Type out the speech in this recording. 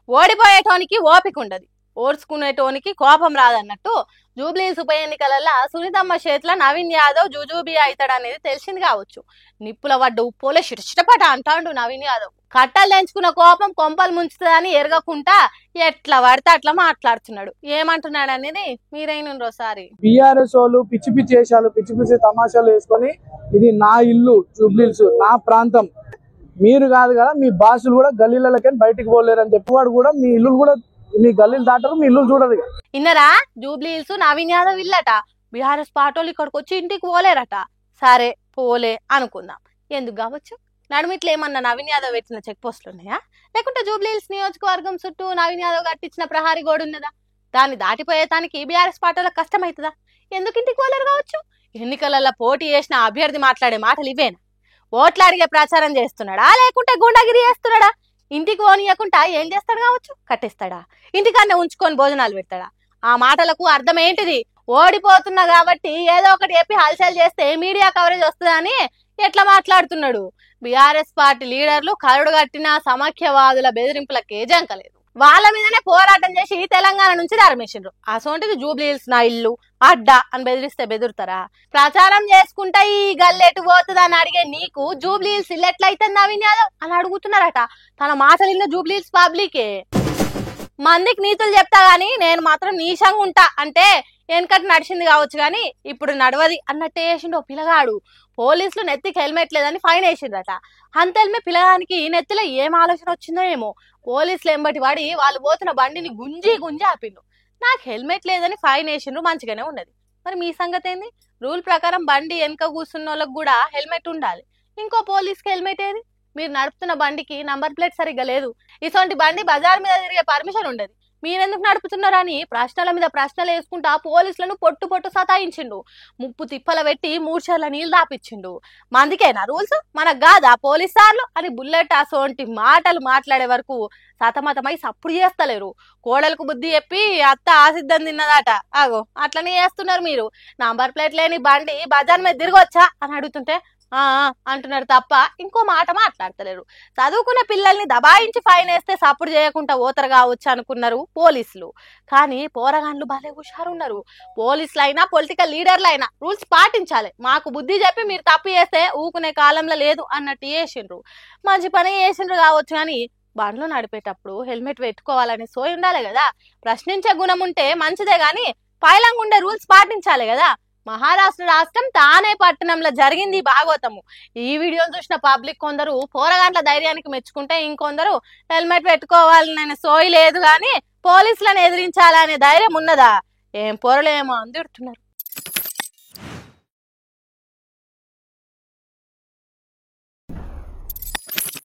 ఓడిపోయేటోనికి ఓపిక ఉండదు, ఓడ్చుకునేటోనికి కోపం రాదన్నట్టు జూబ్లీహిల్స్ ఉప ఎన్నికలలో సునీతమ్మ చేతిలో నవీన్ యాదవ్ జుజూబీ అవుతాడు అనేది తెలిసింది కావచ్చు. నిప్పుల వడ్డ ఉప్పోలే చిటచిటపట అంటాడు నవీన్ యాదవ్. కట్టలు తెంచుకున్న కోపం కొంపలు ముంచుతుందని ఎరగకుండా ఎట్లా పడితే అట్లా మాట్లాడుతున్నాడు. ఏమంటున్నాడు అనేది మీరైనసారి. బీఆర్ఎస్ వాళ్ళు పిచ్చి పిచ్చి వేషాలు, పిచ్చి పిచ్చి తమాషాలు వేసుకొని ఇది నా ఇల్లు జూబ్లీహిల్స్, నా ప్రాంతం, మీరు కాదు కదా మీ బాసులు కూడా గల్లీలకి బయటికి పోలేరు అని చెప్పేవాడు కూడా మీ ఇల్లు కూడా మీ గల్లీలు దాటారు, మీ ఇల్లు చూడరు. ఇన్నరా జూబ్లీహిల్స్ నవీన్ యాదవ్ ఇల్లట. బీఆర్ఎస్ పార్టీలు ఇక్కడికి వచ్చి ఇంటికి పోలేరట. సరే పోలే అనుకుందాం, ఎందుకు కావచ్చు. నడుమిట్లు ఏమన్నా నవీన్ యాదవ్ పెట్టిన చెక్ పోస్టులు ఉన్నాయా, లేకుంటే జూబ్లీహిల్స్ నియోజకవర్గం చుట్టూ నవీన్ యాదవ్ కట్టించిన ప్రహారీ గోడు ఉన్నదా? దాన్ని దాటిపోయేదానికి బీఆర్ఎస్ పార్టీలకు కష్టమవుతుందా? ఎందుకు ఇంటికి పోలేరు కావచ్చు? ఎన్నికలలో పోటీ చేసిన అభ్యర్థి మాట్లాడే మాటలు ఇవేనా? ఓట్లు అడిగే ప్రచారం చేస్తున్నాడా, లేకుంటే గుండాగిరి చేస్తున్నాడా? ఇంటికి పోనీయకుండా ఏం చేస్తాడు కావచ్చు? కట్టిస్తాడా? ఇంటికన్నా ఉంచుకొని భోజనాలు పెడతాడా? ఆ మాటలకు అర్థం ఏంటిది? ఓడిపోతున్నా కాబట్టి ఏదో ఒకటి చెప్పి హల్చల్ చేస్తే మీడియా కవరేజ్ వస్తుందని ఎట్లా మాట్లాడుతున్నాడు. బీఆర్ఎస్ పార్టీ లీడర్లు కరడు కట్టిన సమాఖ్యవాదుల బెదిరింపులకే జంకలేదు. వాళ్ళ మీదనే పోరాటం చేసి తెలంగాణ నుంచి తరిమేసిండ్రు. అసోంటిది జూబ్లీహిల్స్ నా ఇల్లు అడ్డా అని బెదిరిస్తే బెదురుతారా? ప్రచారం చేసుకుంటా ఈ గల్లెటు పోతుంది అని అడిగే నీకు జూబ్లీహిల్స్ ఇల్లు ఎట్లయితే నవీన్ యాదవ్ అని అడుగుతున్నారట. తన మాటలు ఇన్న జూబ్లీహిల్స్ పబ్లికే. మందికి నీతులు చెప్తా గాని నేను మాత్రం నీశంగా ఉంటా అంటే వెనకటి నడిచింది కావచ్చు గాని ఇప్పుడు నడవది అన్నట్టే వేసిండు ఓ పిల్లగాడు. పోలీసులు నెత్తికి హెల్మెట్ లేదని ఫైన్ వేసిండ్రట. అంతెల్మే పిల్లగానికి నెత్తిలో ఏం ఆలోచన వచ్చిందో ఏమో, పోలీసులు ఎంబటి వాడి వాళ్ళు పోతున్న బండిని గుంజి గుంజి ఆపిండు. నాకు హెల్మెట్ లేదని ఫైన్ వేసిండ్రు, మంచిగానే ఉన్నది. మరి మీ సంగతి ఏంది? రూల్ ప్రకారం బండి వెనక కూర్చున్న వాళ్ళకి కూడా హెల్మెట్ ఉండాలి. ఇంకో పోలీస్కి హెల్మెట్ ఏది? మీరు నడుపుతున్న బండికి నంబర్ ప్లేట్ సరిగ్గా లేదు, ఇటువంటి బండి బజార్ మీద తిరిగే పర్మిషన్ ఉండదు, మీరెందుకు నడుపుతున్నారని ప్రశ్నల మీద ప్రశ్నలు వేసుకుంటా పోలీసులను పొట్టు పొట్టు సతాయించిండు. ముప్పు తిప్పల పెట్టి 3 చెర్ల నీళ్లు దాపిచ్చిండు. మందికేనా రూల్స్, మనకు కాదా పోలీస్ సార్లు అని బుల్లెట్ అసోంటి మాటలు మాట్లాడే వరకు సతమతమై సప్పుడు చేస్తలేరు. కోడలకు బుద్ధి చెప్పి అత్త ఆసిద్ధం తిన్నదాట. అగో అట్లనే చేస్తున్నారు మీరు. నంబర్ ప్లేట్ లేని బండి బజార్ మీద తిరగొచ్చా అని అడుగుతుంటే అంటున్నారు తప్ప ఇంకో మాట మాట్లాడతలేరు. చదువుకున్న పిల్లల్ని దబాయించి ఫైన్ వేస్తే సప్పుడు చేయకుండా ఓతరు కావచ్చు అనుకున్నారు పోలీసులు. కానీ పోరగాన్లు భలే హుషారున్నారు. పోలీసులు అయినా పొలిటికల్ లీడర్లు అయినా రూల్స్ పాటించాలి. మాకు బుద్ధి చెప్పి మీరు తప్పు చేస్తే ఊకునే కాలంలో లేదు అన్నట్టు చేసిండ్రు. మంచి పని చేసిండ్రు కావచ్చు కానీ బండ్లు నడిపేటప్పుడు హెల్మెట్ పెట్టుకోవాలని సోయి ఉండాలి కదా. ప్రశ్నించే గుణం ఉంటే మంచిదే గాని పైలంగా ఉండే రూల్స్ పాటించాలి కదా. మహారాష్ట్ర రాష్ట్రం తానే పట్టణంలో జరిగింది భాగవతము. ఈ వీడియోలు చూసిన పబ్లిక్ కొందరు పోరగాంట్ల ధైర్యానికి మెచ్చుకుంటే ఇంకొందరు హెల్మెట్ పెట్టుకోవాలని సోయి లేదు గాని పోలీసులను ఎదిరించాలనే ధైర్యం ఉన్నదా? ఏం పోరలేమో అందిడుతున్నారు.